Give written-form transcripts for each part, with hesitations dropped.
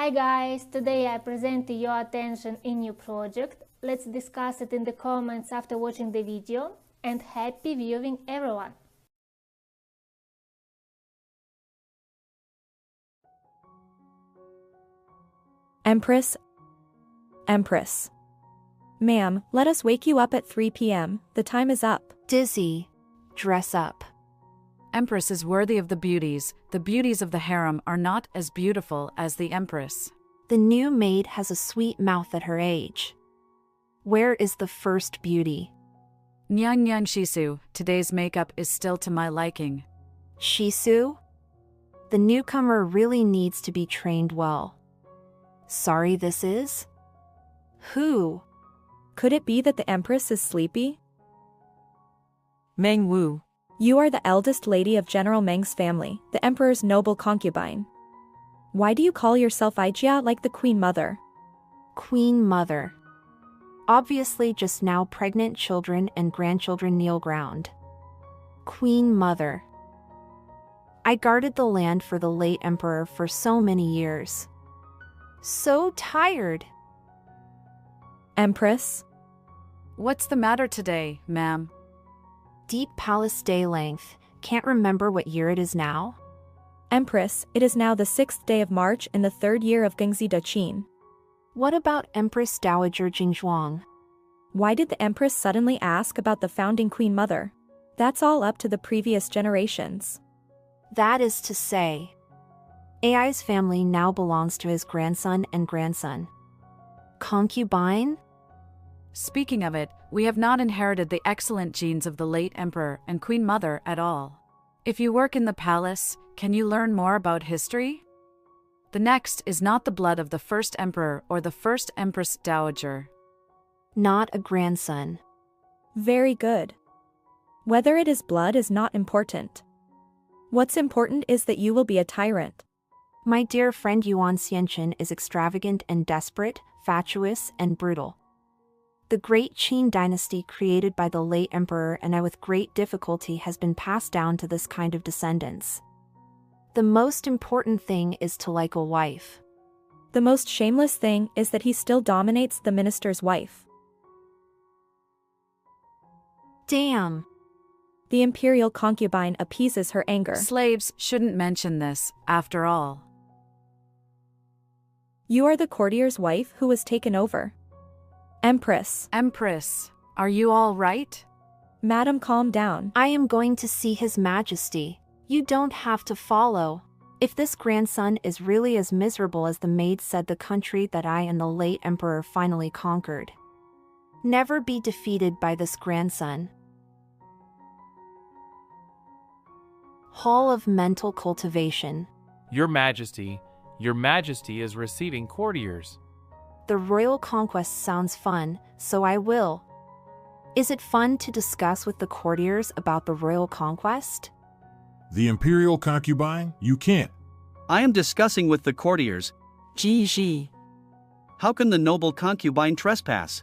Hi guys, today I present to your attention a new project. Let's discuss it in the comments after watching the video, and happy viewing everyone! Empress. Ma'am, let us wake you up at 3 p.m. The time is up. Dizzy, dress up. Empress is worthy of the beauties. The beauties of the harem are not as beautiful as the Empress. The new maid has a sweet mouth at her age. Where is the first beauty? Nyan Nyan Shisu, today's makeup is still to my liking. Shisu? The newcomer really needs to be trained well. Sorry, this is? Who? Could it be that the Empress is sleepy? Meng Wu. You are the eldest lady of General Meng's family, the Emperor's noble concubine. Why do you call yourself Ijia like the Queen Mother? Queen Mother. Obviously just now pregnant children and grandchildren kneel ground. Queen Mother. I guarded the land for the late Emperor for so many years. So tired. Empress? What's the matter today, ma'am? Deep palace day length. Can't remember what year it is now. Empress, it is now the 6th day of March in the 3rd year of Gengzi De Qin. What about Empress Dowager Jingzhuang? Why did the Empress suddenly ask about the founding Queen Mother? That's all up to the previous generations. That is to say, AI's family now belongs to his grandson and grandson. Concubine? Speaking of it, we have not inherited the excellent genes of the late Emperor and Queen Mother at all. If you work in the palace, can you learn more about history? The next is not the blood of the first Emperor or the first Empress Dowager. Not a grandson. Very good. Whether it is blood is not important. What's important is that you will be a tyrant. My dear friend Yuan Xianchen is extravagant and desperate, fatuous and brutal. The great Qin dynasty created by the late emperor and I with great difficulty has been passed down to this kind of descendants. The most important thing is to like a wife. The most shameless thing is that he still dominates the minister's wife. Damn. The imperial concubine appeases her anger. Slaves shouldn't mention this, after all. You are the courtier's wife who was taken over. Empress. Empress, are you all right? Madam, calm down. I am going to see His Majesty. You don't have to follow. If this grandson is really as miserable as the maid said, the country that I and the late emperor finally conquered. Never be defeated by this grandson. Hall of Mental Cultivation. Your Majesty is receiving courtiers. The royal conquest sounds fun, so I will. Is it fun to discuss with the courtiers about the royal conquest? The imperial concubine? You can't. I am discussing with the courtiers. Ji. How can the noble concubine trespass?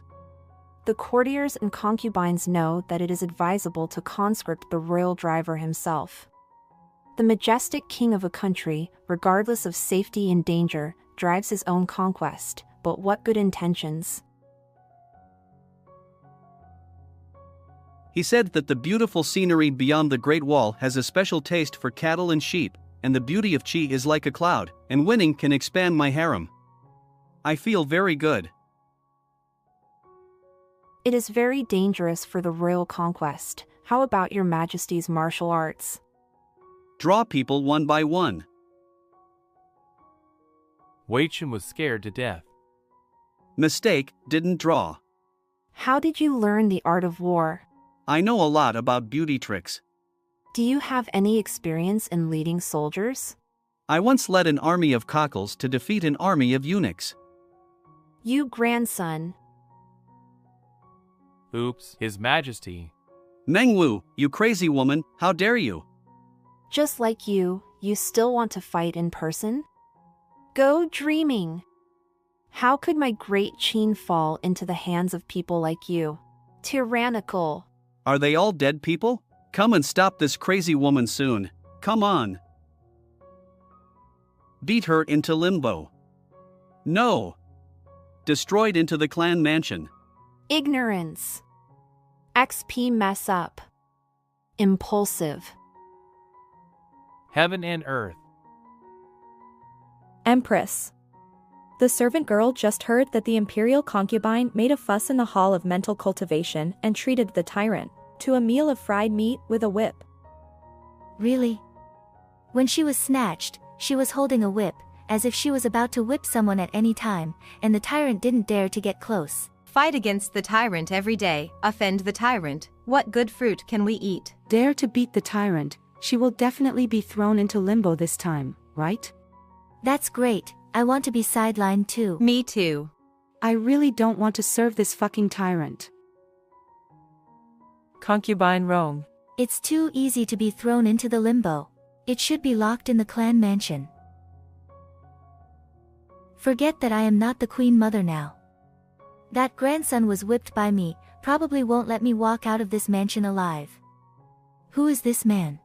The courtiers and concubines know that it is advisable to conscript the royal driver himself. The majestic king of a country, regardless of safety and danger, drives his own conquest, but what good intentions? He said that the beautiful scenery beyond the Great Wall has a special taste for cattle and sheep, and the beauty of Qi is like a cloud, and winning can expand my harem. I feel very good. It is very dangerous for the royal conquest. How about your Majesty's martial arts? Draw people one by one. Wei Chen was scared to death. Mistake, didn't draw. How did you learn the art of war? I know a lot about beauty tricks. Do you have any experience in leading soldiers? I once led an army of cockles to defeat an army of eunuchs. You grandson. Oops, His Majesty. Meng Wu, you crazy woman, how dare you? Just like you still want to fight in person? Go dreaming. How could my great Qin fall into the hands of people like you? Tyrannical. Are they all dead people? Come and stop this crazy woman soon. Come on. Beat her into limbo. No. Destroyed into the clan mansion. Ignorance. XP mess up. Impulsive. Heaven and earth. Empress. The servant girl just heard that the imperial concubine made a fuss in the hall of mental cultivation and treated the tyrant to a meal of fried meat with a whip. Really? When she was snatched, she was holding a whip, as if she was about to whip someone at any time, and the tyrant didn't dare to get close. Fight against the tyrant every day, offend the tyrant. What good fruit can we eat? Dare to beat the tyrant, she will definitely be thrown into limbo this time, right? That's great, I want to be sidelined too. Me too. I really don't want to serve this fucking tyrant. Concubine wrong. It's too easy to be thrown into the limbo. It should be locked in the clan mansion. Forget that I am not the queen mother now. That grandson was whipped by me, probably won't let me walk out of this mansion alive. Who is this man?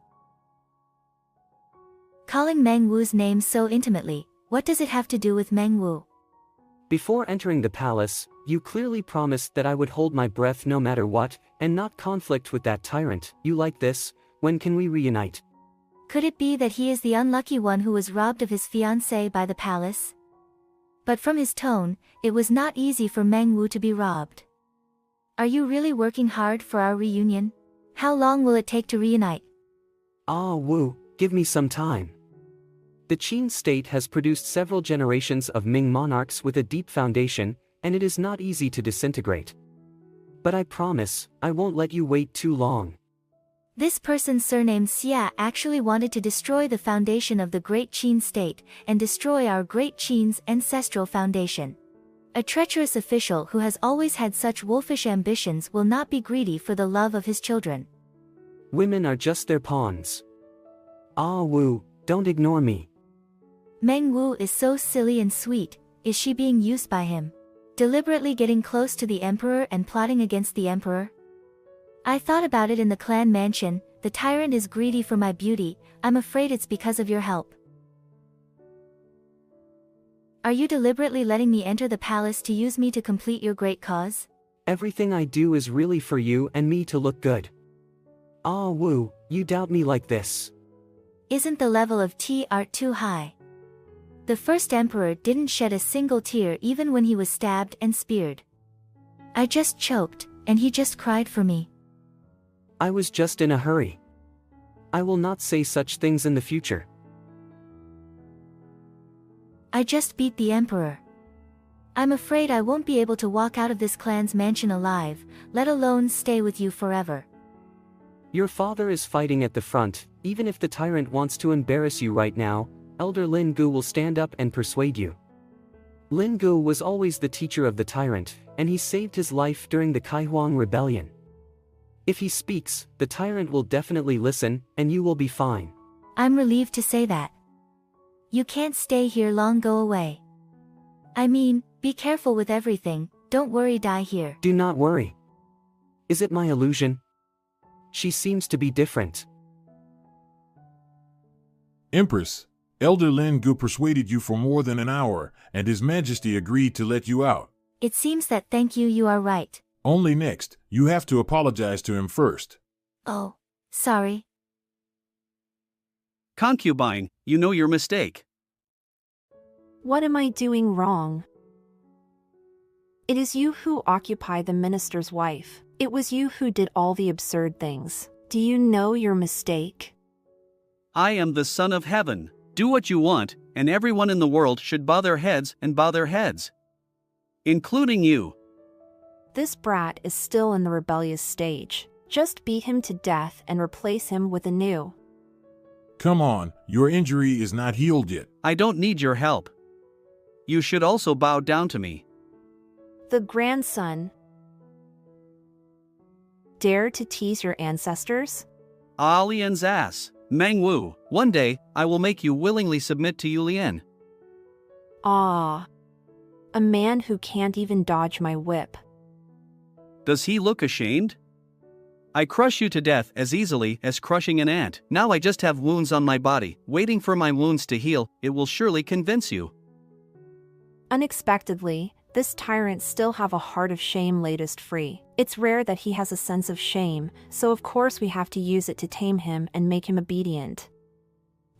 Calling Meng Wu's name so intimately, what does it have to do with Meng Wu? Before entering the palace, you clearly promised that I would hold my breath no matter what, and not conflict with that tyrant. You like this? When can we reunite? Could it be that he is the unlucky one who was robbed of his fiancée by the palace? But from his tone, it was not easy for Meng Wu to be robbed. Are you really working hard for our reunion? How long will it take to reunite? Ah, Wu, give me some time. The Qin state has produced several generations of Ming monarchs with a deep foundation, and it is not easy to disintegrate. But I promise, I won't let you wait too long. This person surnamed Xia actually wanted to destroy the foundation of the Great Qin state, and destroy our Great Qin's ancestral foundation. A treacherous official who has always had such wolfish ambitions will not be greedy for the love of his children. Women are just their pawns. Ah, Wu, don't ignore me. Meng Wu is so silly and sweet, is she being used by him? Deliberately getting close to the emperor and plotting against the emperor? I thought about it in the clan mansion, the tyrant is greedy for my beauty, I'm afraid it's because of your help. Are you deliberately letting me enter the palace to use me to complete your great cause? Everything I do is really for you and me to look good. Ah, Wu, you doubt me like this. Isn't the level of art too high? The first emperor didn't shed a single tear even when he was stabbed and speared. I just choked, and he just cried for me. I was just in a hurry. I will not say such things in the future. I just beat the emperor. I'm afraid I won't be able to walk out of this clan's mansion alive, let alone stay with you forever. Your father is fighting at the front. Even if the tyrant wants to embarrass you right now, Elder Lin Gu will stand up and persuade you. Lin Gu was always the teacher of the tyrant, and he saved his life during the Kaihuang rebellion. If he speaks, the tyrant will definitely listen, and you will be fine. I'm relieved to say that. You can't stay here long, go away. I mean, be careful with everything, don't worry, die here. Do not worry. Is it my illusion? She seems to be different. Empress, Elder Lin Gu persuaded you for more than an hour, and His Majesty agreed to let you out. It seems that thank you are right. Only next, you have to apologize to him first. Oh, sorry. Concubine, you know your mistake. What am I doing wrong? It is you who occupy the minister's wife. It was you who did all the absurd things. Do you know your mistake? I am the Son of Heaven. Do what you want, and everyone in the world should bow their heads and bow their heads. Including you. This brat is still in the rebellious stage. Just beat him to death and replace him with a new. Come on, your injury is not healed yet. I don't need your help. You should also bow down to me. The grandson. Dare to tease your ancestors? Alien's ass. Meng Wu, one day, I will make you willingly submit to Yulian. Ah. A man who can't even dodge my whip. Does he look ashamed? I crush you to death as easily as crushing an ant. Now I just have wounds on my body, waiting for my wounds to heal. It will surely convince you. Unexpectedly, this tyrant still have a heart of shame latest free. It's rare that he has a sense of shame, so of course we have to use it to tame him and make him obedient.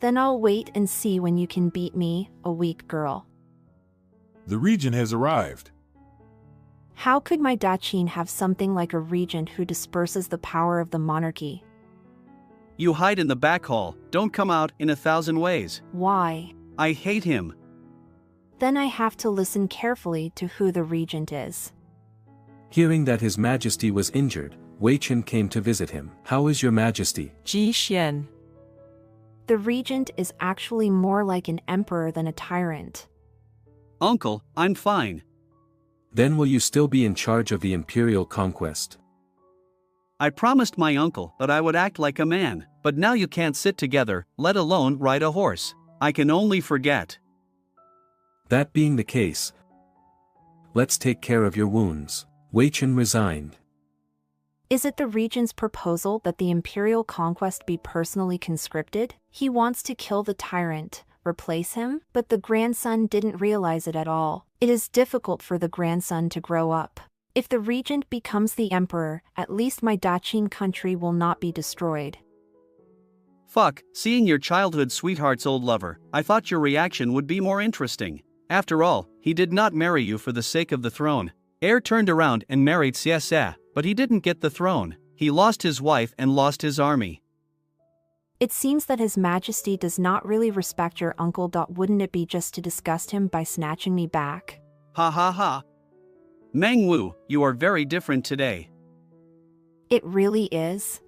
Then I'll wait and see when you can beat me, a weak girl. The regent has arrived. How could my dachin have something like a regent who disperses the power of the monarchy? You hide in the back hall, don't come out in 1,000 ways. Why? I hate him. Then I have to listen carefully to who the regent is. Hearing that His Majesty was injured, Wei Chen came to visit him. How is your Majesty? Ji Xian. The regent is actually more like an emperor than a tyrant. Uncle, I'm fine. Then will you still be in charge of the imperial conquest? I promised my uncle that I would act like a man, but now you can't sit together, let alone ride a horse. I can only forget. That being the case, let's take care of your wounds. Wei Chen resigned. Is it the regent's proposal that the imperial conquest be personally conscripted? He wants to kill the tyrant, replace him, but the grandson didn't realize it at all. It is difficult for the grandson to grow up. If the regent becomes the emperor, at least my dachin country will not be destroyed. Fuck, seeing your childhood sweetheart's old lover, I thought your reaction would be more interesting. After all, he did not marry you for the sake of the throne. Heir turned around and married Siesa, but he didn't get the throne. He lost his wife and lost his army. It seems that His Majesty does not really respect your uncle. Wouldn't it be just to disgust him by snatching me back? Ha ha ha. Meng Wu, you are very different today. It really is.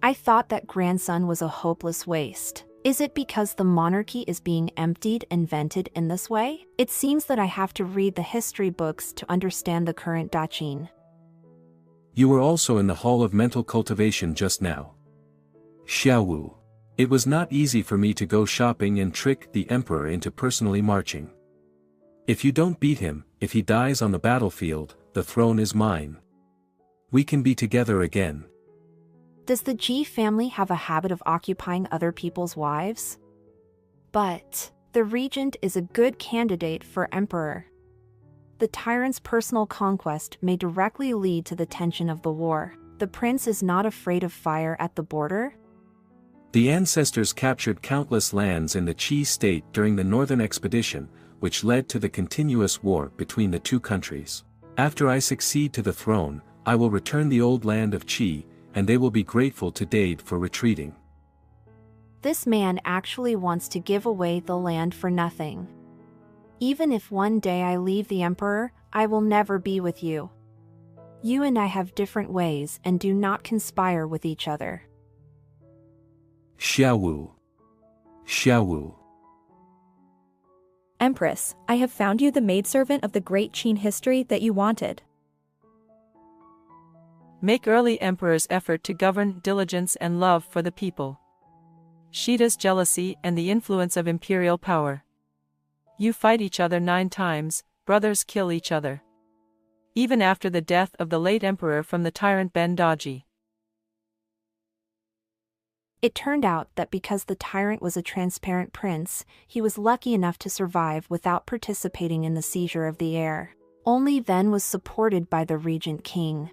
I thought that grandson was a hopeless waste. Is it because the monarchy is being emptied and vented in this way? It seems that I have to read the history books to understand the current dachin. You were also in the Hall of Mental Cultivation just now. Xiaowu. It was not easy for me to go shopping and trick the emperor into personally marching. If you don't beat him, if he dies on the battlefield, the throne is mine. We can be together again. Does the Ji family have a habit of occupying other people's wives? But the regent is a good candidate for emperor. The tyrant's personal conquest may directly lead to the tension of the war. The prince is not afraid of fire at the border? The ancestors captured countless lands in the Qi state during the Northern Expedition, which led to the continuous war between the two countries. After I succeed to the throne, I will return the old land of Qi, and they will be grateful to Dade for retreating. This man actually wants to give away the land for nothing. Even if one day I leave the emperor, I will never be with you. You and I have different ways and do not conspire with each other. Xiaowu. Xiaowu. Empress, I have found you the maidservant of the great Qin history that you wanted. Make early emperor's effort to govern diligence and love for the people. Shida's jealousy and the influence of imperial power. You fight each other 9 times, brothers kill each other. Even after the death of the late emperor from the tyrant Ben Daji. It turned out that because the tyrant was a transparent prince, he was lucky enough to survive without participating in the seizure of the heir. Only then was supported by the regent king.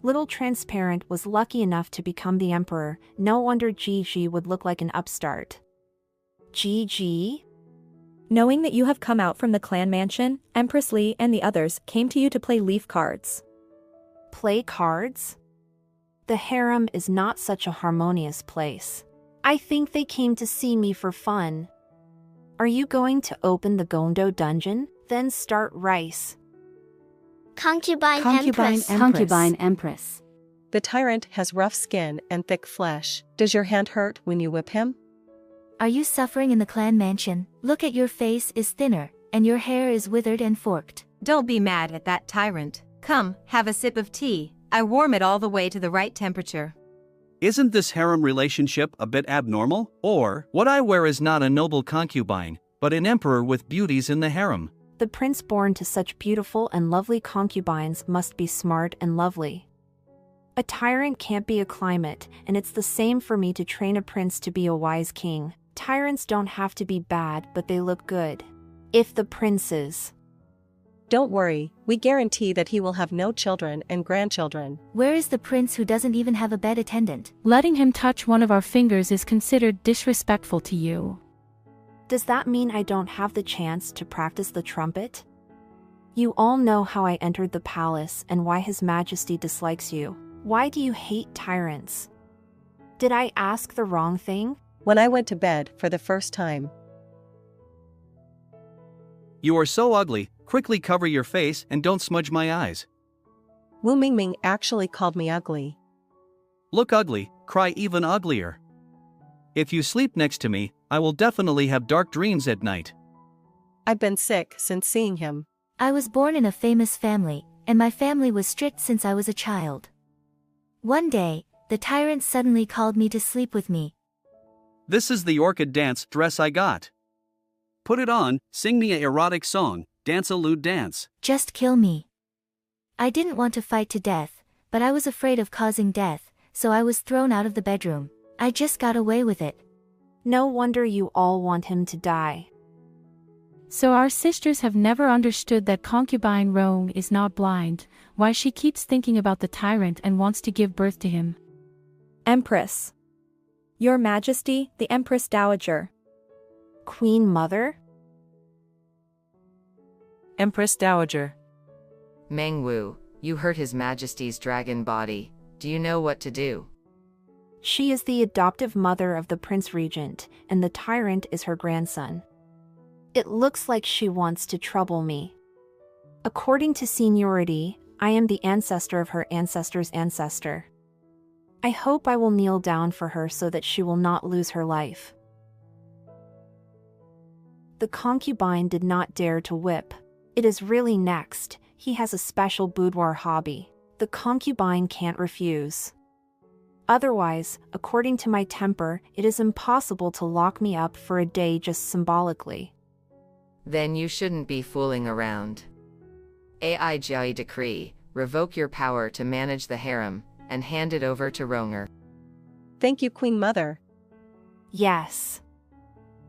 Little Transparent was lucky enough to become the emperor. No wonder Gigi would look like an upstart. Gigi? Knowing that you have come out from the clan mansion, Empress Li and the others came to you to play leaf cards. Play cards? The harem is not such a harmonious place. I think they came to see me for fun. Are you going to open the Gondo dungeon? Then start rice. Concubine Empress. The tyrant has rough skin and thick flesh. Does your hand hurt when you whip him? Are you suffering in the clan mansion? Look at your face is thinner, and your hair is withered and forked. Don't be mad at that tyrant. Come, have a sip of tea. I warm it all the way to the right temperature. Isn't this harem relationship a bit abnormal? Or, what I wear is not a noble concubine, but an emperor with beauties in the harem. The prince born to such beautiful and lovely concubines must be smart and lovely. A tyrant can't be a climate, and it's the same for me to train a prince to be a wise king. Tyrants don't have to be bad, but they look good. If the princes. Don't worry, we guarantee that he will have no children and grandchildren. Where is the prince who doesn't even have a bed attendant? Letting him touch one of our fingers is considered disrespectful to you. Does that mean I don't have the chance to practice the trumpet? You all know how I entered the palace and why His Majesty dislikes you. Why do you hate tyrants? Did I ask the wrong thing? When I went to bed for the first time. You are so ugly, quickly cover your face and don't smudge my eyes. Wu Mingming actually called me ugly. Look ugly, cry even uglier. If you sleep next to me, I will definitely have dark dreams at night. I've been sick since seeing him. I was born in a famous family, and my family was strict since I was a child. One day, the tyrant suddenly called me to sleep with me. This is the orchid dance dress I got. Put it on, sing me a erotic song, dance a lewd dance. Just kill me. I didn't want to fight to death, but I was afraid of causing death, so I was thrown out of the bedroom. I just got away with it. No wonder you all want him to die. So our sisters have never understood that concubine Rome is not blind, why she keeps thinking about the tyrant and wants to give birth to him. Empress. Your Majesty, the Empress Dowager. Queen Mother? Empress Dowager. Mengwu, you hurt His Majesty's dragon body. Do you know what to do? She is the adoptive mother of the Prince Regent, and the tyrant is her grandson. It looks like she wants to trouble me. According to seniority, I am the ancestor of her ancestor's ancestor. I hope I will kneel down for her so that she will not lose her life. The concubine did not dare to whip. It is really next. He has a special boudoir hobby. The concubine can't refuse. Otherwise, according to my temper, it is impossible to lock me up for a day just symbolically. Then you shouldn't be fooling around. AIGI decree, revoke your power to manage the harem, and hand it over to Ronger. Thank you, Queen Mother. Yes.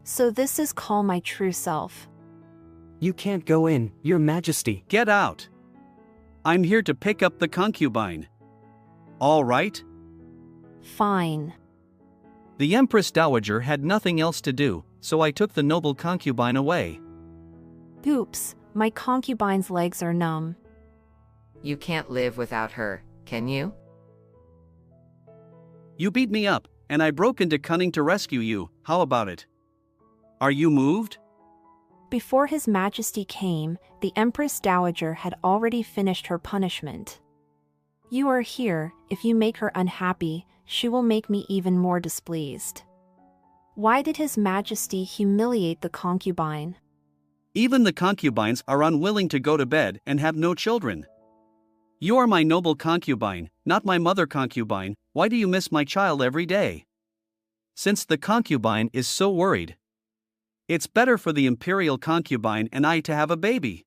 So this is call my true self. You can't go in, Your Majesty. Get out. I'm here to pick up the concubine. All right? Fine. The Empress Dowager had nothing else to do, so I took the noble concubine away. Oops, my concubine's legs are numb. You can't live without her, can you? You beat me up, and I broke into cunning to rescue you. How about it? Are you moved? Before His Majesty came, the Empress Dowager had already finished her punishment. You are here. If you make her unhappy, she will make me even more displeased. Why did His Majesty humiliate the concubine? Even the concubines are unwilling to go to bed and have no children. You are my noble concubine, not my mother concubine. Why do you miss my child every day? Since the concubine is so worried, it's better for the imperial concubine and I to have a baby.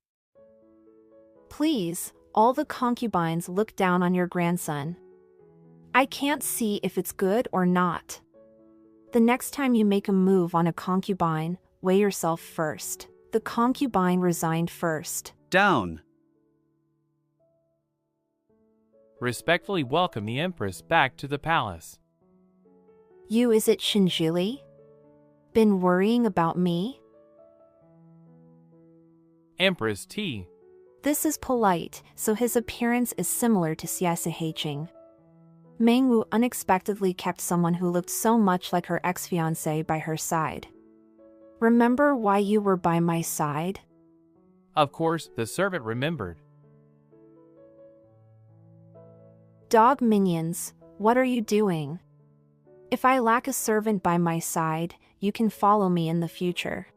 Please, all the concubines look down on your grandson. I can't see if it's good or not. The next time you make a move on a concubine, weigh yourself first. The concubine resigned first. Down. Respectfully welcome the Empress back to the palace. You, is it Shinjili? Been worrying about me? Empress T. This is polite, so his appearance is similar to Xia Sihaiqing. Mengwu unexpectedly kept someone who looked so much like her ex-fiancé by her side. Remember why you were by my side? Of course, the servant remembered. Dog minions, what are you doing? If I lack a servant by my side, you can follow me in the future.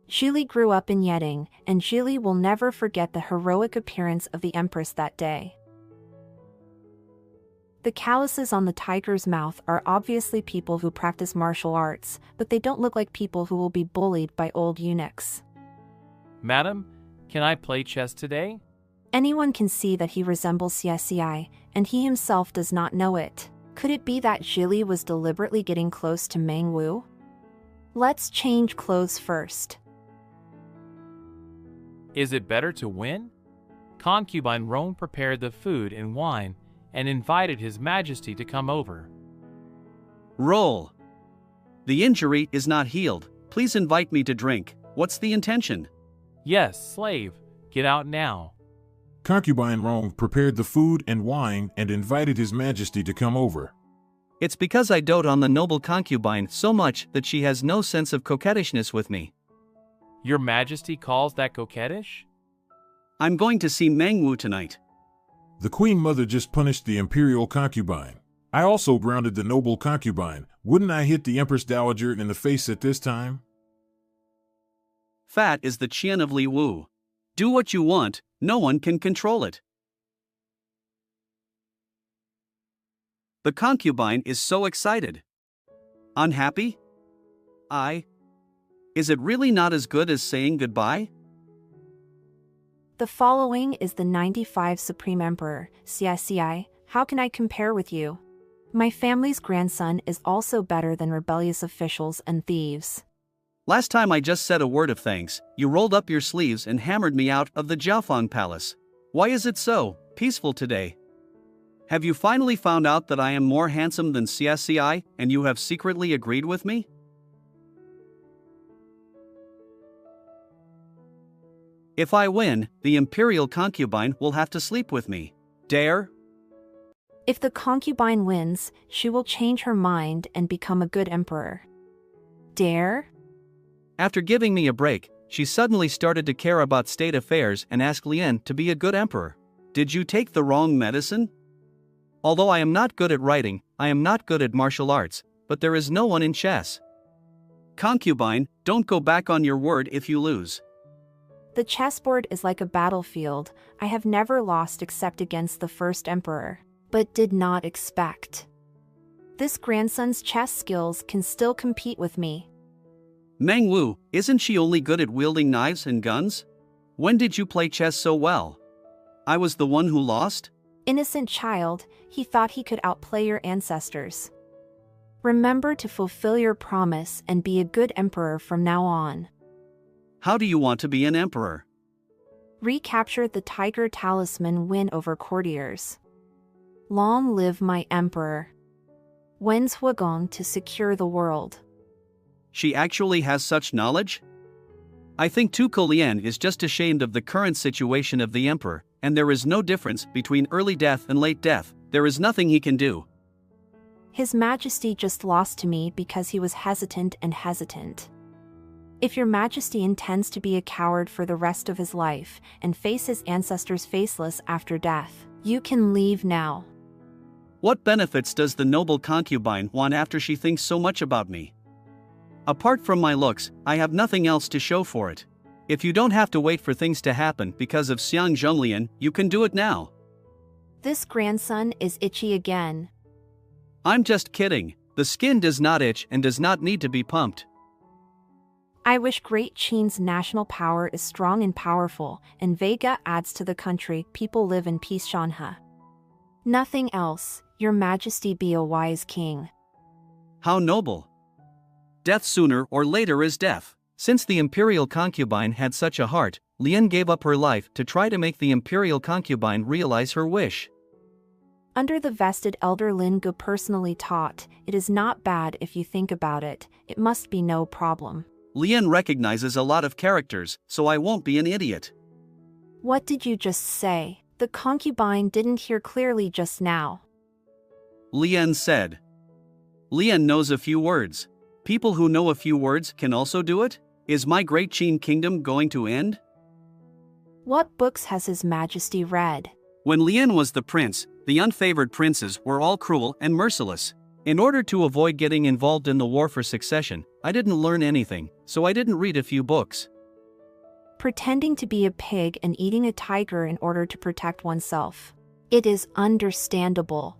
Zhili grew up in Yeding, and Zhili will never forget the heroic appearance of the Empress that day. The calluses on the tiger's mouth are obviously people who practice martial arts, but they don't look like people who will be bullied by old eunuchs. Madam, can I play chess today? Anyone can see that he resembles Xie, and he himself does not know it. Could it be that Zhili was deliberately getting close to Mengwu? Let's change clothes first. Is it better to win? Concubine Rome prepared the food and wine and invited His Majesty to come over. Roll. The injury is not healed. Please invite me to drink. What's the intention? Yes, slave, get out now. Concubine Rome prepared the food and wine and invited His Majesty to come over. It's because I dote on the noble concubine so much that she has no sense of coquettishness with me. Your Majesty calls that coquettish? I'm going to see Mengwu tonight. The Queen Mother just punished the imperial concubine. I also grounded the noble concubine. Wouldn't I hit the Empress Dowager in the face at this time? Fat is the Qian of Li Wu. Do what you want, no one can control it. The concubine is so excited. Unhappy? Is it really not as good as saying goodbye? The following is the 95 Supreme Emperor, CICI. How can I compare with you? My family's grandson is also better than rebellious officials and thieves. Last time I just said a word of thanks, you rolled up your sleeves and hammered me out of the Jiaofang Palace. Why is it so peaceful today? Have you finally found out that I am more handsome than CSCI and you have secretly agreed with me? If I win, the imperial concubine will have to sleep with me. Dare? If the concubine wins, she will change her mind and become a good emperor. Dare? After giving me a break, she suddenly started to care about state affairs and asked Lien to be a good emperor. Did you take the wrong medicine? Although I am not good at writing, I am not good at martial arts, but there is no one in chess. Concubine, don't go back on your word if you lose. The chessboard is like a battlefield. I have never lost except against the first emperor, but did not expect. This grandson's chess skills can still compete with me. Mengwu, isn't she only good at wielding knives and guns? When did you play chess so well? I was the one who lost? Innocent child, he thought he could outplay your ancestors. Remember to fulfill your promise and be a good emperor from now on. How do you want to be an emperor? Recapture the tiger talisman, win over courtiers. Long live my emperor. Wen Zhuogong to secure the world. She actually has such knowledge? I think Tuko Lien is just ashamed of the current situation of the emperor, and there is no difference between early death and late death. There is nothing he can do. His Majesty just lost to me because he was hesitant. If your Majesty intends to be a coward for the rest of his life and face his ancestors faceless after death, you can leave now. What benefits does the noble concubine want after she thinks so much about me? Apart from my looks, I have nothing else to show for it. If you don't have to wait for things to happen because of Xiang Zhonglian, you can do it now. This grandson is itchy again. I'm just kidding. The skin does not itch and does not need to be pumped. I wish Great Qin's national power is strong and powerful, and Vega adds to the country, people live in peace. Shanha. Nothing else, your Majesty be a wise king. How noble. Death sooner or later is death. Since the imperial concubine had such a heart, Lien gave up her life to try to make the imperial concubine realize her wish. Under the vested elder Lin Gu personally taught, it is not bad if you think about it, it must be no problem. Lien recognizes a lot of characters, so I won't be an idiot. What did you just say? The concubine didn't hear clearly just now. Lien said. Lien knows a few words. People who know a few words can also do it? Is my Great Qin kingdom going to end? What books has His Majesty read? When Lien was the prince, the unfavored princes were all cruel and merciless. In order to avoid getting involved in the war for succession, I didn't learn anything, so I didn't read a few books. Pretending to be a pig and eating a tiger in order to protect oneself. It is understandable.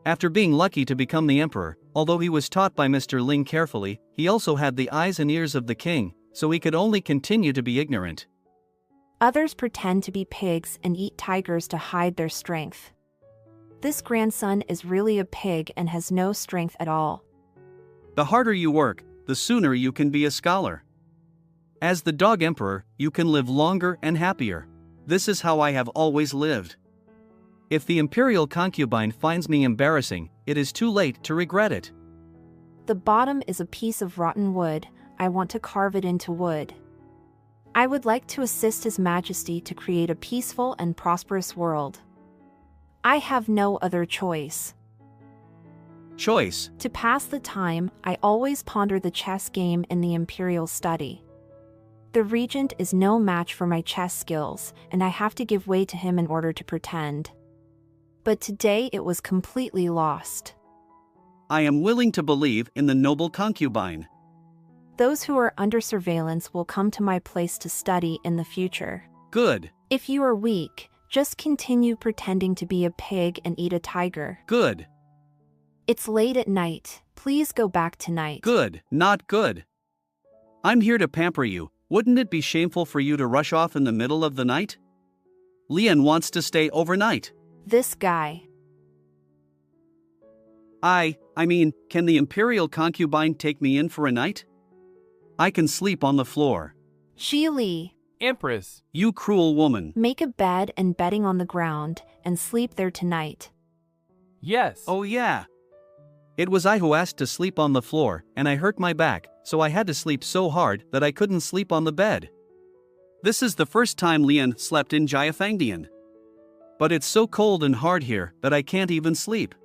After being lucky to become the emperor, although he was taught by Mr. Ling carefully, he also had the eyes and ears of the king, so he could only continue to be ignorant. Others pretend to be pigs and eat tigers to hide their strength. This grandson is really a pig and has no strength at all. The harder you work, the sooner you can be a scholar. As the dog emperor, you can live longer and happier. This is how I have always lived. If the imperial concubine finds me embarrassing, it is too late to regret it. The bottom is a piece of rotten wood. I want to carve it into wood. I would like to assist His Majesty to create a peaceful and prosperous world. I have no other choice. Choice. To pass the time, I always ponder the chess game in the imperial study. The regent is no match for my chess skills, and I have to give way to him in order to pretend. But today it was completely lost. I am willing to believe in the noble concubine. Those who are under surveillance will come to my place to study in the future. Good. If you are weak, just continue pretending to be a pig and eat a tiger. Good. It's late at night. Please go back tonight. Good, not good. I'm here to pamper you. Wouldn't it be shameful for you to rush off in the middle of the night? Lian wants to stay overnight. This guy. I mean, can the imperial concubine take me in for a night? I can sleep on the floor. Shi Li. Empress. You cruel woman. Make a bed and bedding on the ground, and sleep there tonight. Yes. Oh yeah. It was I who asked to sleep on the floor, and I hurt my back, so I had to sleep so hard that I couldn't sleep on the bed. This is the first time Lian slept in Jiafangdian. But it's so cold and hard here that I can't even sleep.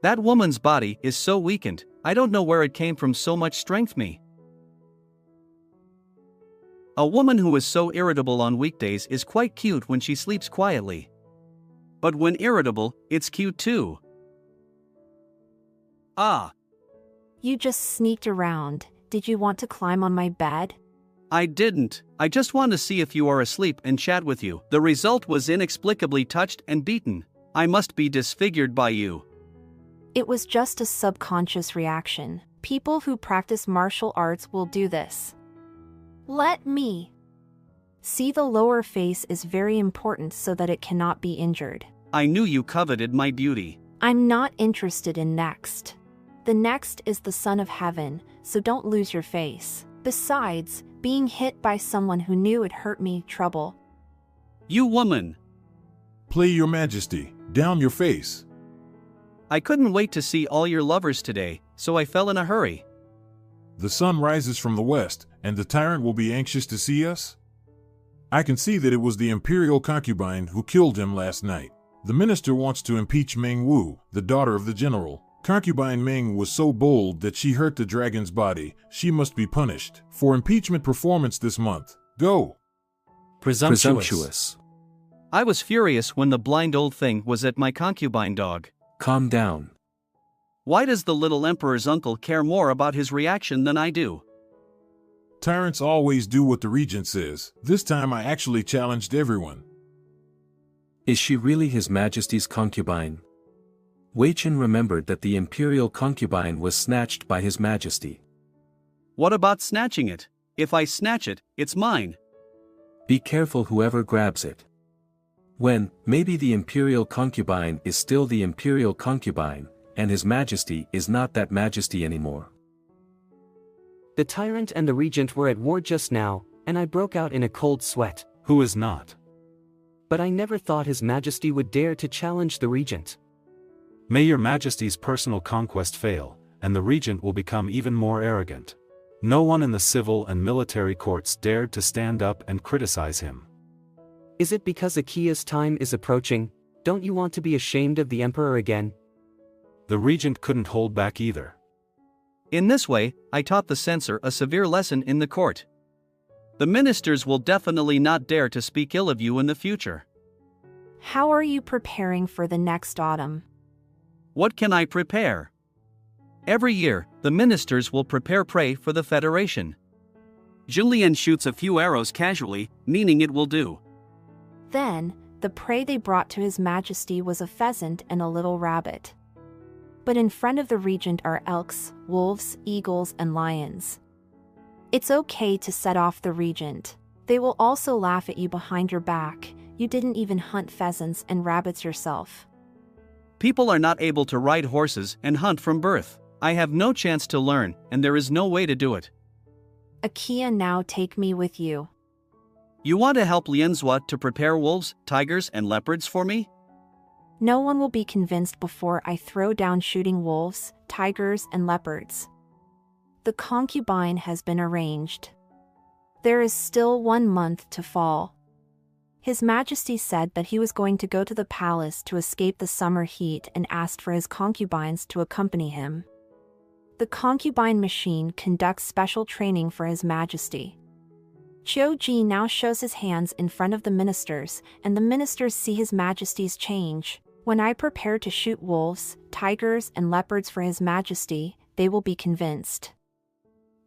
That woman's body is so weakened, I don't know where it came from so much strength me. A woman who is so irritable on weekdays is quite cute when she sleeps quietly. But when irritable, it's cute too. Ah. You just sneaked around. Did you want to climb on my bed? I didn't. I just want to see if you are asleep and chat with you. The result was inexplicably touched and beaten. I must be disfigured by you. It was just a subconscious reaction. People who practice martial arts will do this. Let me. See, the lower face is very important so that it cannot be injured. I knew you coveted my beauty. I'm not interested in next. The next is the son of heaven, so don't lose your face. Besides, being hit by someone who knew it hurt me, trouble. You woman. Play your majesty. Down your face. I couldn't wait to see all your lovers today, so I fell in a hurry. The sun rises from the west, and the tyrant will be anxious to see us? I can see that it was the imperial concubine who killed him last night. The minister wants to impeach Meng Wu, the daughter of the general. Concubine Meng was so bold that she hurt the dragon's body. She must be punished. For impeachment performance this month. Go. Presumptuous. I was furious when the blind old thing was at my concubine dog. Calm down. Why does the little emperor's uncle care more about his reaction than I do? Tyrants always do what the regent says. This time I actually challenged everyone. Is she really His Majesty's concubine? Wei Chen remembered that the imperial concubine was snatched by His Majesty. What about snatching it? If I snatch it, it's mine. Be careful whoever grabs it. When, maybe the imperial concubine is still the imperial concubine, and His Majesty is not that majesty anymore. The tyrant and the regent were at war just now, and I broke out in a cold sweat. Who is not? But I never thought His Majesty would dare to challenge the regent. May your Majesty's personal conquest fail, and the regent will become even more arrogant. No one in the civil and military courts dared to stand up and criticize him. Is it because Akia's time is approaching? Don't you want to be ashamed of the emperor again? The regent couldn't hold back either. In this way, I taught the censor a severe lesson in the court. The ministers will definitely not dare to speak ill of you in the future. How are you preparing for the next autumn? What can I prepare? Every year, the ministers will prepare prey for the Federation. Julian shoots a few arrows casually, meaning it will do. Then, the prey they brought to His Majesty was a pheasant and a little rabbit. But in front of the regent are elks, wolves, eagles, and lions. It's okay to set off the regent. They will also laugh at you behind your back. You didn't even hunt pheasants and rabbits yourself. People are not able to ride horses and hunt from birth. I have no chance to learn, and there is no way to do it. Akia, now take me with you. You want to help Lianzhua to prepare wolves, tigers, and leopards for me? No one will be convinced before I throw down shooting wolves, tigers, and leopards. The concubine has been arranged. There is still 1 month to fall. His Majesty said that he was going to go to the palace to escape the summer heat and asked for his concubines to accompany him. The concubine machine conducts special training for His Majesty. Qiuji now shows his hands in front of the ministers, and the ministers see His Majesty's change. When I prepare to shoot wolves, tigers, and leopards for His Majesty, they will be convinced.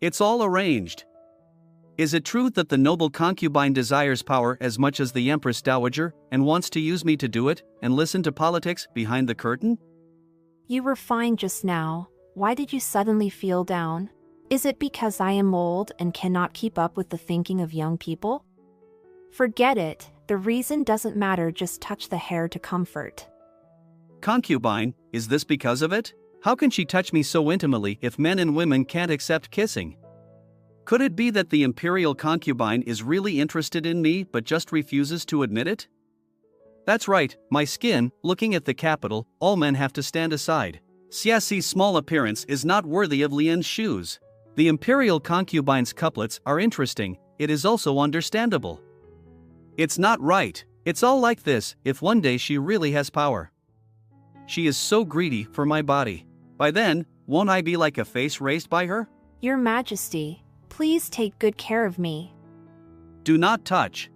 It's all arranged. Is it true that the noble concubine desires power as much as the Empress Dowager and wants to use me to do it and listen to politics behind the curtain? You were fine just now. Why did you suddenly feel down? Is it because I am old and cannot keep up with the thinking of young people? Forget it, the reason doesn't matter, just touch the hair to comfort. Concubine, is this because of it? How can she touch me so intimately if men and women can't accept kissing? Could it be that the imperial concubine is really interested in me but just refuses to admit it? That's right, my skin, looking at the capital, all men have to stand aside. Xiaxi's small appearance is not worthy of Lian's shoes. The imperial concubine's couplets are interesting, it is also understandable. It's not right, it's all like this, if one day she really has power. She is so greedy for my body. By then, won't I be like a face raised by her? Your Majesty, please take good care of me. Do not touch.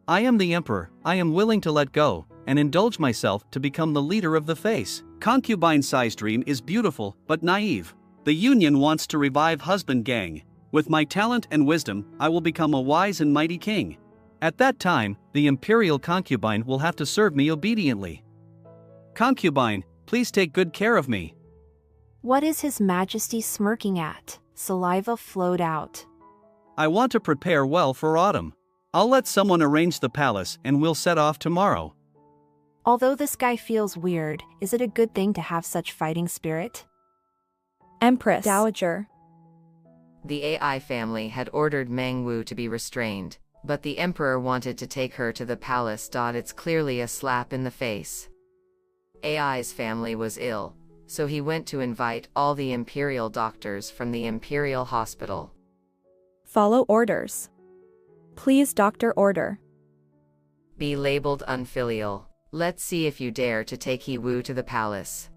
I am the emperor, I am willing to let go, and indulge myself to become the leader of the face. Concubine Sai's dream is beautiful, but naive. The union wants to revive husband gang. With my talent and wisdom, I will become a wise and mighty king. At that time, the imperial concubine will have to serve me obediently. Concubine, please take good care of me. What is His Majesty smirking at? Saliva flowed out. I want to prepare well for autumn. I'll let someone arrange the palace and we'll set off tomorrow. Although this guy feels weird, is it a good thing to have such fighting spirit? Empress Dowager. The AI family had ordered Meng Wu to be restrained, but the emperor wanted to take her to the palace. It's clearly a slap in the face. AI's family was ill, so he went to invite all the imperial doctors from the imperial hospital. Follow orders. Please, doctor, order. Be labeled unfilial. Let's see if you dare to take He Wu to the palace.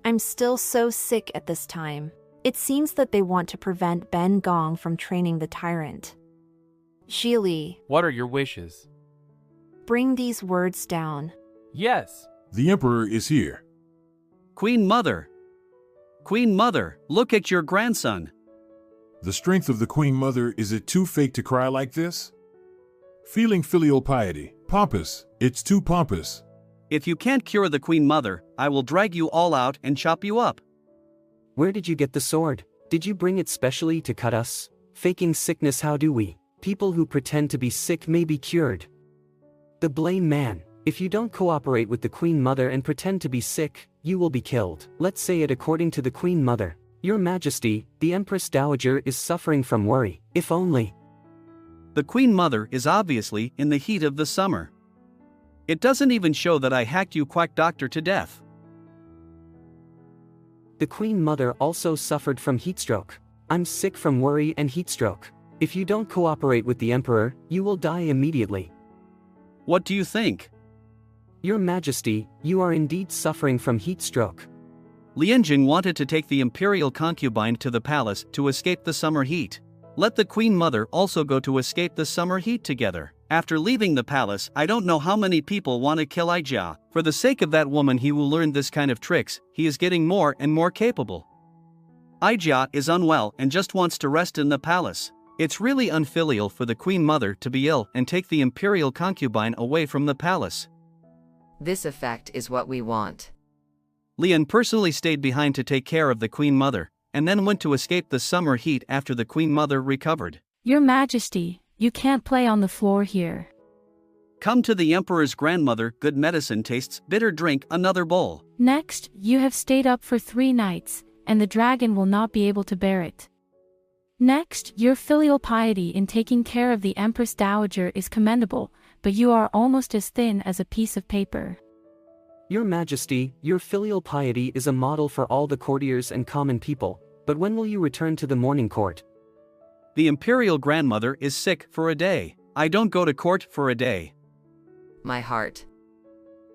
I'm still so sick at this time. It seems that they want to prevent Ben Gong from training the tyrant. Zhili. What are your wishes? Bring these words down. Yes. The emperor is here. Queen Mother. Queen Mother, look at your grandson. The strength of the Queen Mother, is it too fake to cry like this? Feeling filial piety. Pompous. It's too pompous. If you can't cure the Queen Mother, I will drag you all out and chop you up. Where did you get the sword? Did you bring it specially to cut us? Faking sickness, how do we? People who pretend to be sick may be cured. The blame man. If you don't cooperate with the Queen Mother and pretend to be sick, you will be killed. Let's say it according to the Queen Mother. Your Majesty, the Empress Dowager is suffering from worry, if only. The Queen Mother is obviously in the heat of the summer. It doesn't even show that I hacked you, quack doctor, to death. The Queen Mother also suffered from heatstroke. I'm sick from worry and heatstroke. If you don't cooperate with the Emperor, you will die immediately. What do you think? Your Majesty, you are indeed suffering from heatstroke. Lianjing wanted to take the imperial concubine to the palace to escape the summer heat. Let the Queen Mother also go to escape the summer heat together. After leaving the palace, I don't know how many people want to kill Aijia. For the sake of that woman he will learn this kind of tricks, he is getting more and more capable. Aijia is unwell and just wants to rest in the palace. It's really unfilial for the Queen Mother to be ill and take the imperial concubine away from the palace. This effect is what we want. Lian personally stayed behind to take care of the Queen Mother, and then went to escape the summer heat after the Queen Mother recovered. Your Majesty, you can't play on the floor here. Come to the Emperor's grandmother, good medicine tastes bitter, drink another bowl. Next, you have stayed up for 3 nights, and the dragon will not be able to bear it. Next, your filial piety in taking care of the Empress Dowager is commendable, but you are almost as thin as a piece of paper. Your Majesty, your filial piety is a model for all the courtiers and common people, but when will you return to the morning court? The imperial grandmother is sick for a day. I don't go to court for a day. My heart.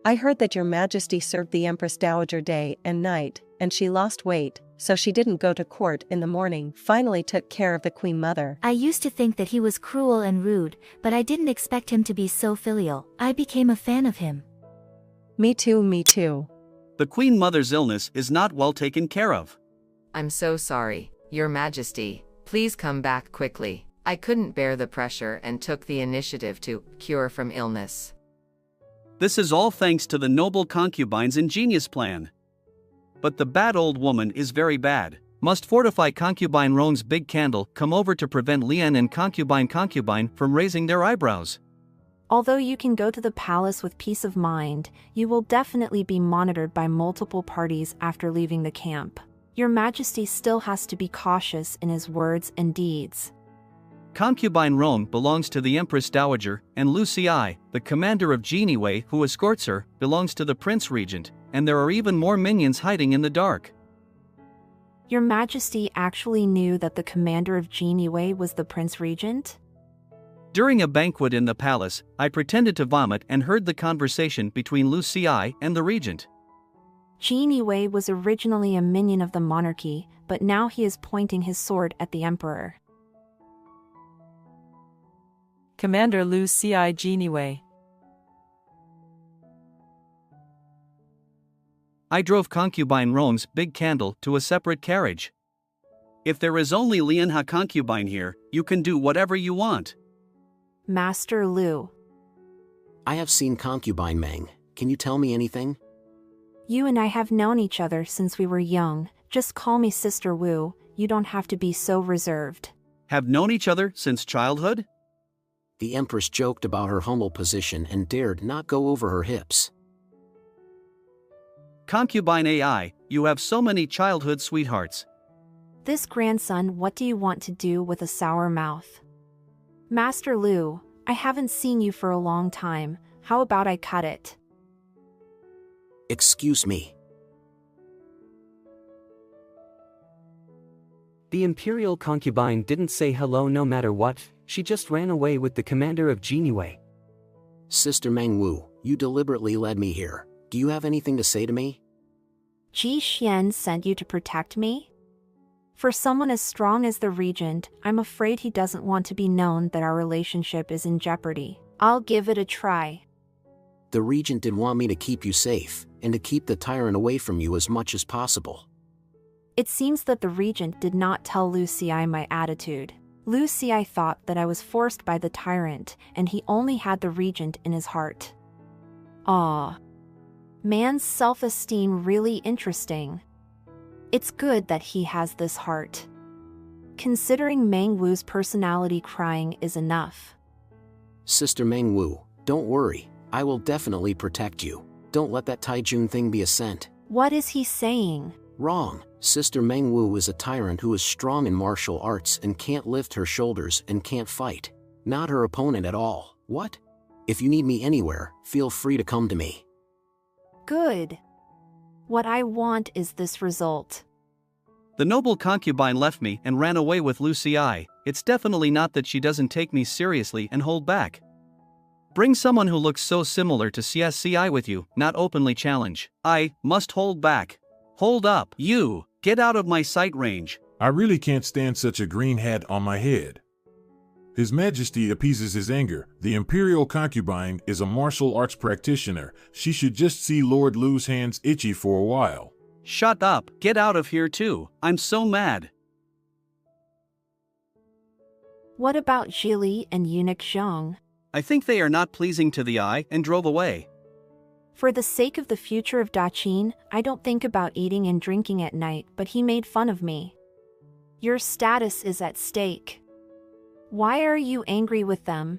I heard that your Majesty served the Empress Dowager day and night, and she lost weight, so she didn't go to court in the morning, finally took care of the Queen Mother. I used to think that he was cruel and rude, but I didn't expect him to be so filial. I became a fan of him. Me too, me too. The Queen Mother's illness is not well taken care of. I'm so sorry, Your Majesty. Please come back quickly. I couldn't bear the pressure and took the initiative to cure from illness. This is all thanks to the noble concubine's ingenious plan. But the bad old woman is very bad. Must fortify concubine Roan's big candle come over to prevent Lian and concubine from raising their eyebrows. Although you can go to the palace with peace of mind, you will definitely be monitored by multiple parties after leaving the camp. Your Majesty still has to be cautious in his words and deeds. Concubine Roan belongs to the Empress Dowager, and Lu Xi, the commander of Geniwei who escorts her, belongs to the Prince Regent, and there are even more minions hiding in the dark. Your Majesty actually knew that the commander of Geniwei was the Prince Regent? During a banquet in the palace, I pretended to vomit and heard the conversation between Lu Xi and the regent. Geniwei was originally a minion of the monarchy, but now he is pointing his sword at the emperor. Commander Lu Xi Geniwei. I drove concubine Roan's big candle to a separate carriage. If there is only Lian Ha concubine here, you can do whatever you want. Master Lu. I have seen concubine Meng. Can you tell me anything? You and I have known each other since we were young. Just call me Sister Wu. You don't have to be so reserved. Have known each other since childhood? The Empress joked about her humble position and dared not go over her hips. Concubine AI, you have so many childhood sweethearts. This grandson, what do you want to do with a sour mouth? Master Lu, I haven't seen you for a long time. How about I cut it? Excuse me. The imperial concubine didn't say hello no matter what, she just ran away with the commander of Geniwei. Sister Meng Wu, you deliberately led me here. Do you have anything to say to me? Ji Xian sent you to protect me? For someone as strong as the regent, I'm afraid he doesn't want to be known that our relationship is in jeopardy. I'll give it a try. The regent did want me to keep you safe, and to keep the tyrant away from you as much as possible. It seems that the regent did not tell Lu Xi my attitude. Lu Xi thought that I was forced by the tyrant, and he only had the regent in his heart. Ah. Man's self-esteem really interesting. It's good that he has this heart. Considering Meng Wu's personality, crying is enough. Sister Meng Wu, don't worry, I will definitely protect you. Don't let that Taijun thing be a scent. What is he saying? Wrong. Sister Meng Wu is a tyrant who is strong in martial arts and can't lift her shoulders and can't fight. Not her opponent at all. What? If you need me anywhere, feel free to come to me. Good. What I want is this result. The noble concubine left me and ran away with Lu Xi. It's definitely not that she doesn't take me seriously and hold back. Bring someone who looks so similar to CSCI with you, not openly challenge. I must hold back. Hold up, you! Get out of my sight range. I really can't stand such a green hat on my head. His Majesty appeases his anger. The imperial concubine is a martial arts practitioner. She should just see Lord Lu's hands itchy for a while. Shut up, get out of here too. I'm so mad. What about Zhili and eunuch Zhang? I think they are not pleasing to the eye and drove away. For the sake of the future of Daqin, I don't think about eating and drinking at night, but he made fun of me. Your status is at stake. Why are you angry with them?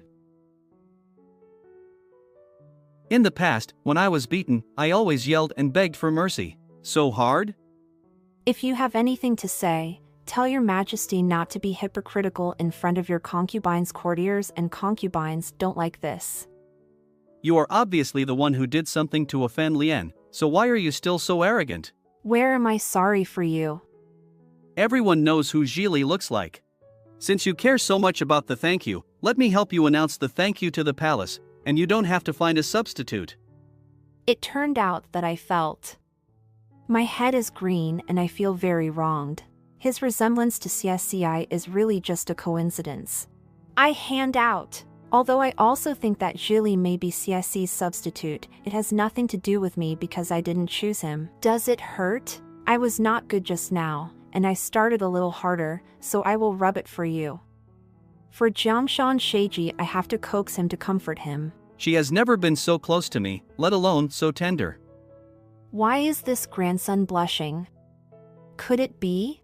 In the past, when I was beaten, I always yelled and begged for mercy. So hard? If you have anything to say, Tell your majesty not to be hypocritical in front of your concubines. Courtiers and concubines don't like this. You are obviously the one who did something to offend Lien, so why are you still so arrogant? Where am I sorry for you? Everyone knows who Zhili looks like. Since you care so much about the thank you, let me help you announce the thank you to the palace, and you don't have to find a substitute. It turned out that I felt. My head is green and I feel very wronged. His resemblance to CSCI is really just a coincidence. I hand out. Although I also think that Zhili may be CSC's substitute, it has nothing to do with me because I didn't choose him. Does it hurt? I was not good just now, and I started a little harder, so I will rub it for you. For Jiangshan Sheiji, I have to coax him to comfort him. She has never been so close to me, let alone so tender. Why is this grandson blushing? Could it be?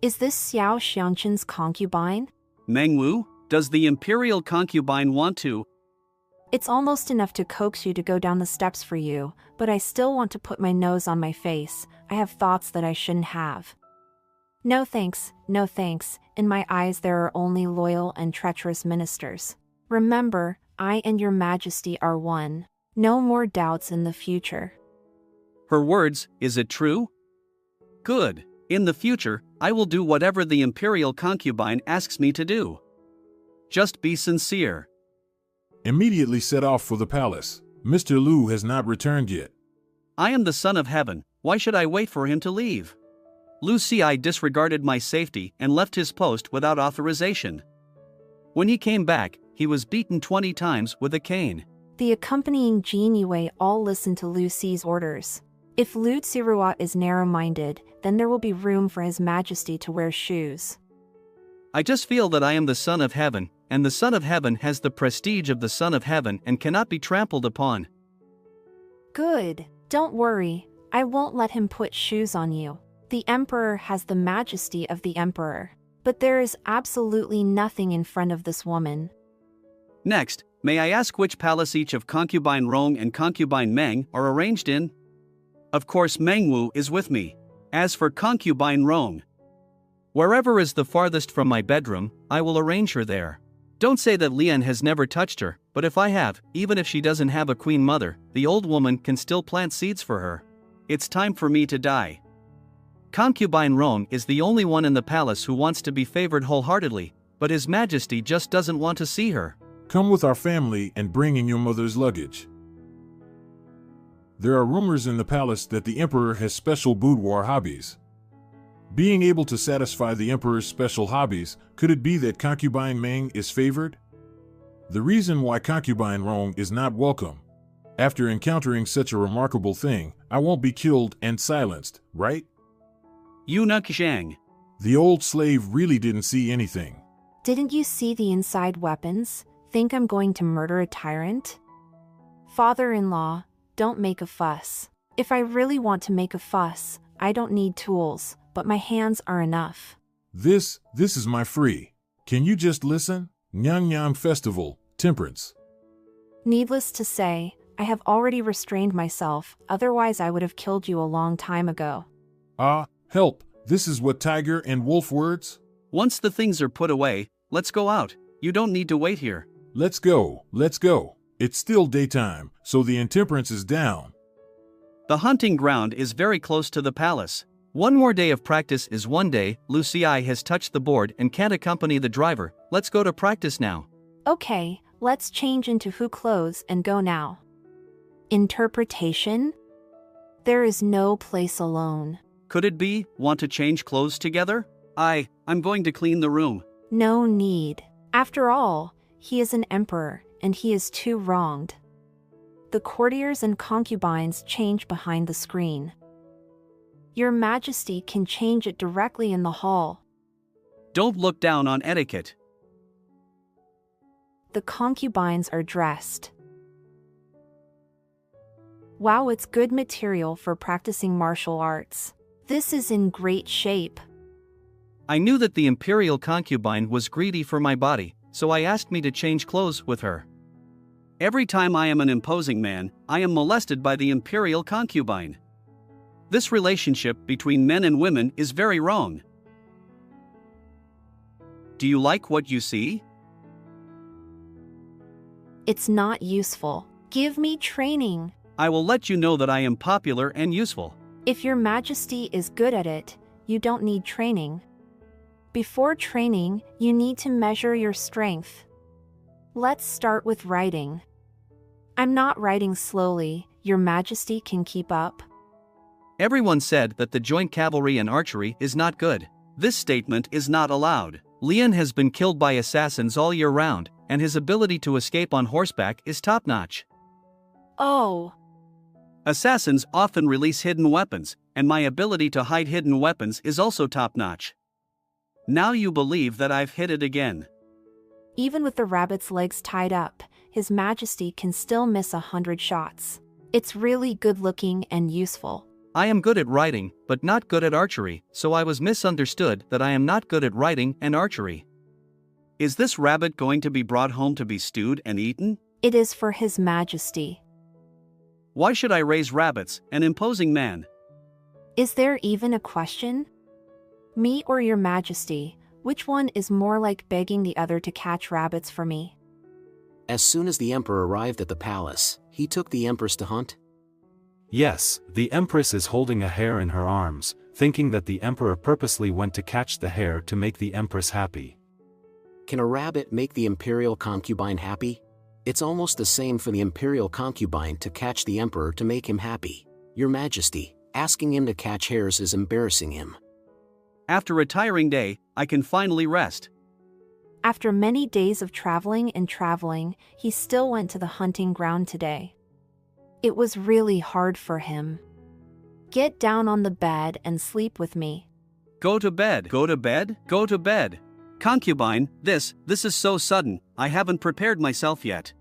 Is this Xiao Xiangchen's concubine? Mengwu, does the imperial concubine want to? It's almost enough to coax you to go down the steps for you, but I still want to put my nose on my face. I have thoughts that I shouldn't have. No thanks, no thanks. In my eyes there are only loyal and treacherous ministers. Remember, I and your majesty are one. No more doubts in the future. Her words, is it true? Good. In the future, I will do whatever the imperial concubine asks me to do. Just be sincere. Immediately set off for the palace. Mr. Lu has not returned yet. I am the son of heaven, why should I wait for him to leave? Lu Xi disregarded my safety and left his post without authorization. When he came back, he was beaten 20 times with a cane. The accompanying Jin Yue all listened to Lu Xi's orders. If Lu Zirua is narrow-minded, then there will be room for His Majesty to wear shoes. I just feel that I am the Son of Heaven, and the Son of Heaven has the prestige of the Son of Heaven and cannot be trampled upon. Good. Don't worry, I won't let him put shoes on you. The Emperor has the majesty of the Emperor. But there is absolutely nothing in front of this woman. Next, may I ask which palace each of concubine Rong and concubine Meng are arranged in? Of course Mengwu is with me. As for concubine Rong, wherever is the farthest from my bedroom, I will arrange her there. Don't say that Lien has never touched her, but if I have, even if she doesn't have a queen mother, the old woman can still plant seeds for her. It's time for me to die. Concubine Rong is the only one in the palace who wants to be favored wholeheartedly, but His Majesty just doesn't want to see her. Come with our family and bring in your mother's luggage. There are rumors in the palace that the Emperor has special boudoir hobbies. Being able to satisfy the Emperor's special hobbies, could it be that concubine Meng is favored? The reason why concubine Rong is not welcome. After encountering such a remarkable thing, I won't be killed and silenced, right? Eunuch Zhang. The old slave really didn't see anything. Didn't you see the inside weapons? Think I'm going to murder a tyrant? Father-in-law, don't make a fuss. If I really want to make a fuss, I don't need tools, but my hands are enough. This is my free. Can you just listen? Nyang Nyang Festival, Temperance. Needless to say, I have already restrained myself, otherwise I would have killed you a long time ago. Help, this is what tiger and wolf words? Once the things are put away, let's go out. You don't need to wait here. Let's go, let's go. It's still daytime, so the intemperance is down. The hunting ground is very close to the palace. One more day of practice is one day. Lu Xi has touched the board and can't accompany the driver. Let's go to practice now. Okay, let's change into Hu clothes and go now. Interpretation? There is no place alone. Could it be, want to change clothes together? I'm going to clean the room. No need. After all, he is an emperor, and he is too wronged. The courtiers and concubines change behind the screen. Your Majesty can change it directly in the hall. Don't look down on etiquette. The concubines are dressed. Wow, it's good material for practicing martial arts. This is in great shape. I knew that the imperial concubine was greedy for my body, so I asked me to change clothes with her. Every time I am an imposing man, I am molested by the imperial concubine. This relationship between men and women is very wrong. Do you like what you see? It's not useful. Give me training. I will let you know that I am popular and useful. If your majesty is good at it, you don't need training. Before training, you need to measure your strength. Let's start with writing. I'm not writing slowly. Your majesty can keep up. Everyone said that the joint cavalry and archery is not good. This statement is not allowed. Leon has been killed by assassins all year round, and his ability to escape on horseback is top-notch. Oh. Assassins often release hidden weapons, and my ability to hide hidden weapons is also top-notch. Now you believe that I've hit it again. Even with the rabbit's legs tied up, His Majesty can still miss 100 shots. It's really good-looking and useful. I am good at writing, but not good at archery, so I was misunderstood that I am not good at writing and archery. Is this rabbit going to be brought home to be stewed and eaten? It is for His Majesty. Why should I raise rabbits, an imposing man? Is there even a question? Me or Your Majesty, which one is more like begging the other to catch rabbits for me? As soon as the emperor arrived at the palace, he took the empress to hunt? Yes, the empress is holding a hare in her arms, thinking that the emperor purposely went to catch the hare to make the empress happy. Can a rabbit make the imperial concubine happy? It's almost the same for the imperial concubine to catch the emperor to make him happy. Your Majesty, asking him to catch hares is embarrassing him. After a tiring day, I can finally rest. After many days of traveling, he still went to the hunting ground today. It was really hard for him. Get down on the bed and sleep with me. Go to bed, go to bed, go to bed. Concubine, this is so sudden, I haven't prepared myself yet.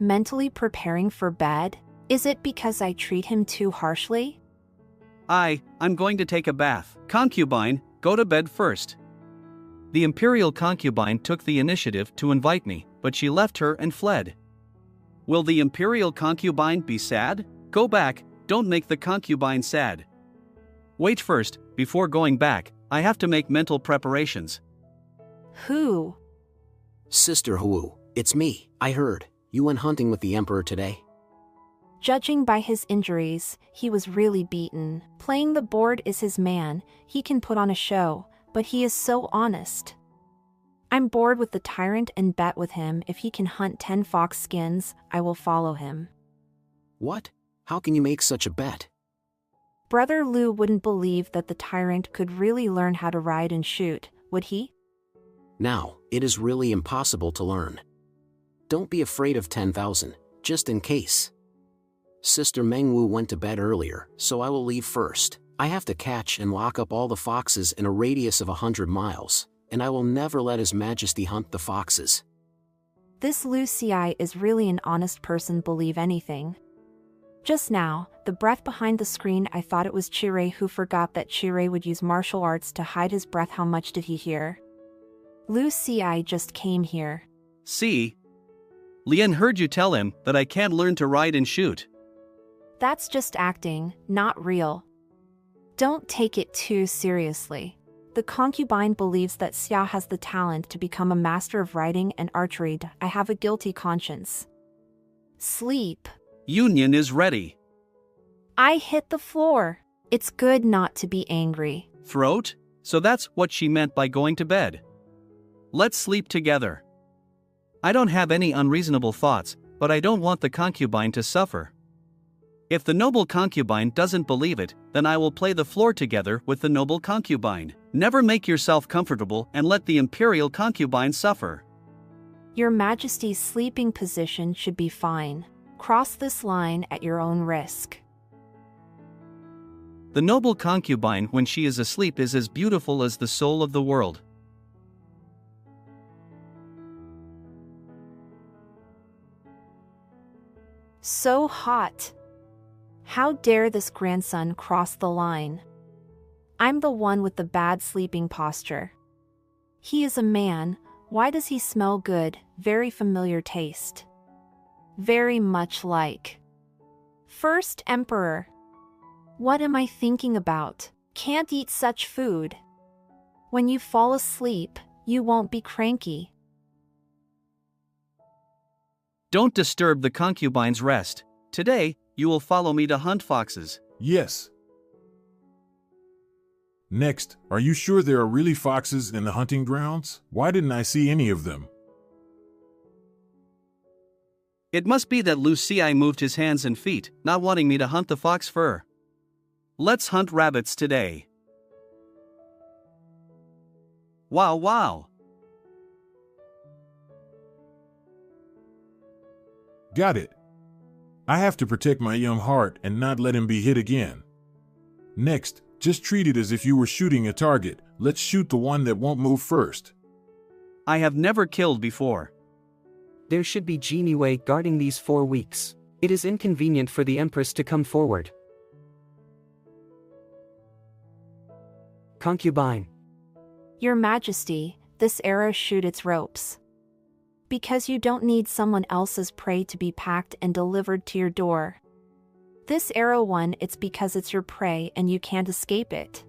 Mentally preparing for bed? Is it because I treat him too harshly? I'm going to take a bath. Concubine, go to bed first. The imperial concubine took the initiative to invite me, but she left her and fled. Will the imperial concubine be sad? Go back, don't make the concubine sad. Wait first, before going back, I have to make mental preparations. Who? Sister Hu, it's me. I heard you went hunting with the emperor today. Judging by his injuries, he was really beaten. Playing the board is his man, he can put on a show, but he is so honest. I'm bored with the tyrant and bet with him if he can hunt 10 fox skins, I will follow him. What? How can you make such a bet? Brother Lu wouldn't believe that the tyrant could really learn how to ride and shoot, would he? Now, it is really impossible to learn. Don't be afraid of 10,000, just in case. Sister Mengwu went to bed earlier, so I will leave first. I have to catch and lock up all the foxes in a radius of 100 miles, and I will never let His Majesty hunt the foxes. This Lu Xi is really an honest person, believe anything. Just now, the breath behind the screen, I thought it was Chirei who forgot that Chirei would use martial arts to hide his breath. How much did he hear? Lu Xi just came here. See? Lian heard you tell him that I can't learn to ride and shoot. That's just acting, not real. Don't take it too seriously. The concubine believes that Xia has the talent to become a master of riding and archery. I have a guilty conscience. Sleep. Union is ready. I hit the floor. It's good not to be angry. Throat? So that's what she meant by going to bed. Let's sleep together. I don't have any unreasonable thoughts, but I don't want the concubine to suffer. If the noble concubine doesn't believe it, then I will play the floor together with the noble concubine. Never make yourself comfortable and let the imperial concubine suffer. Your Majesty's sleeping position should be fine. Cross this line at your own risk. The noble concubine when she is asleep is as beautiful as the soul of the world. So hot. How dare this grandson cross the line? I'm the one with the bad sleeping posture. He is a man, why does he smell good? Very familiar taste. Very much like First Emperor. What am I thinking about? Can't eat such food. When you fall asleep, you won't be cranky. Don't disturb the concubine's rest. Today, you will follow me to hunt foxes. Yes. Next, are you sure there are really foxes in the hunting grounds? Why didn't I see any of them? It must be that Lucy moved his hands and feet, not wanting me to hunt the fox fur. Let's hunt rabbits today. Wow, wow. Got it. I have to protect my young heart and not let him be hit again. Next, just treat it as if you were shooting a target. Let's shoot the one that won't move first. I have never killed before. There should be Genie Wei guarding these 4 weeks. It is inconvenient for the Empress to come forward. Concubine. Your Majesty, this arrow shoot its ropes. Because you don't need someone else's prey to be packed and delivered to your door. This arrow one, it's because it's your prey and you can't escape it.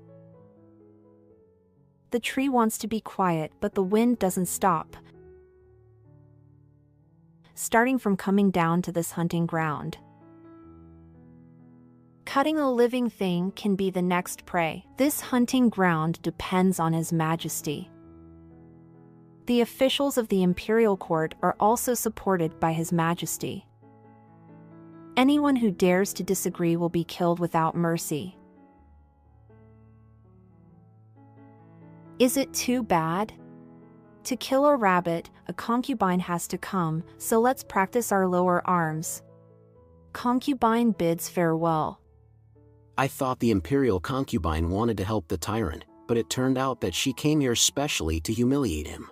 The tree wants to be quiet, but the wind doesn't stop. Starting from coming down to this hunting ground. Cutting a living thing can be the next prey. This hunting ground depends on His Majesty. The officials of the imperial court are also supported by His Majesty. Anyone who dares to disagree will be killed without mercy. Is it too bad? To kill a rabbit, a concubine has to come, so let's practice our lower arms. Concubine bids farewell. I thought the imperial concubine wanted to help the tyrant, but it turned out that she came here specially to humiliate him.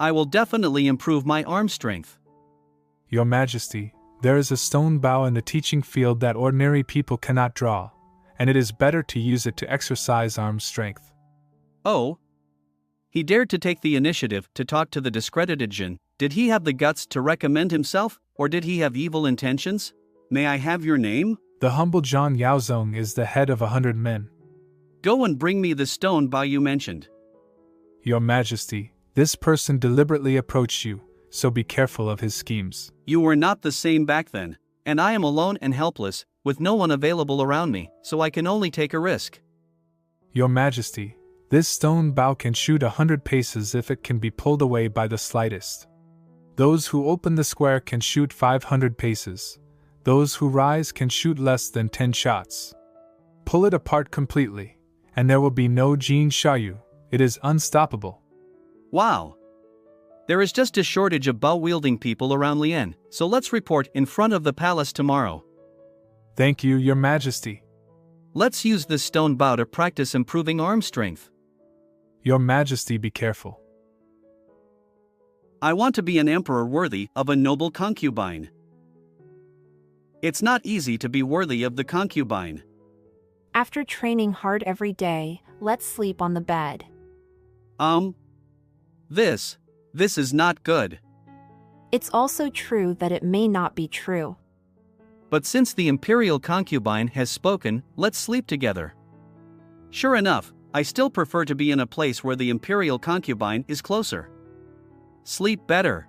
I will definitely improve my arm strength. Your Majesty, there is a stone bow in the teaching field that ordinary people cannot draw, and it is better to use it to exercise arm strength. Oh? He dared to take the initiative to talk to the discredited Jin. Did he have the guts to recommend himself, or did he have evil intentions? May I have your name? The humble Zhang Yaozong is the head of 100 men. Go and bring me the stone bow you mentioned. Your Majesty, this person deliberately approached you, so be careful of his schemes. You were not the same back then, and I am alone and helpless, with no one available around me, so I can only take a risk. Your Majesty, this stone bow can shoot 100 paces if it can be pulled away by the slightest. Those who open the square can shoot 500 paces. Those who rise can shoot less than 10 shots. Pull it apart completely, and there will be no Jin Shaoyu. It is unstoppable. Wow! There is just a shortage of bow-wielding people around Lian, so let's report in front of the palace tomorrow. Thank you, Your Majesty. Let's use this stone bow to practice improving arm strength. Your Majesty, be careful. I want to be an emperor worthy of a noble concubine. It's not easy to be worthy of the concubine. After training hard every day, let's sleep on the bed. This is not good. It's also true that it may not be true. But since the imperial concubine has spoken, let's sleep together. Sure enough, I still prefer to be in a place where the imperial concubine is closer. Sleep better.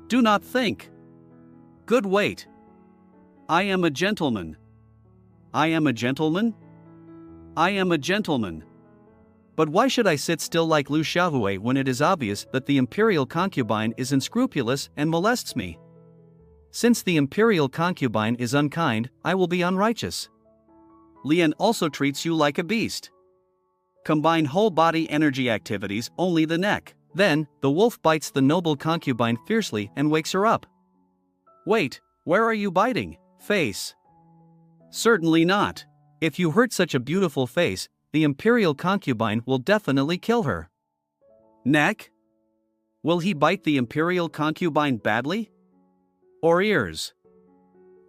Do not think. Good wait. I am a gentleman. I am a gentleman? I am a gentleman. But why should I sit still like Lu Xiaohui when it is obvious that the imperial concubine is unscrupulous and molests me? Since the imperial concubine is unkind, I will be unrighteous. Lian also treats you like a beast. Combine whole body energy activities, only the neck. Then, the wolf bites the noble concubine fiercely and wakes her up. Wait, where are you biting? Face. Certainly not. If you hurt such a beautiful face, the imperial concubine will definitely kill her. Neck? Will he bite the imperial concubine badly? Or ears?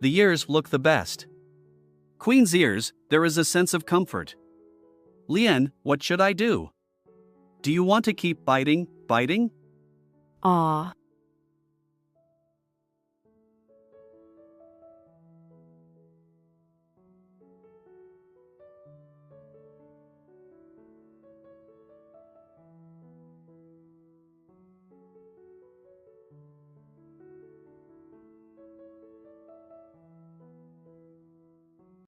The ears look the best. Queen's ears, there is a sense of comfort. Lian, what should I do? Do you want to keep biting? Ah.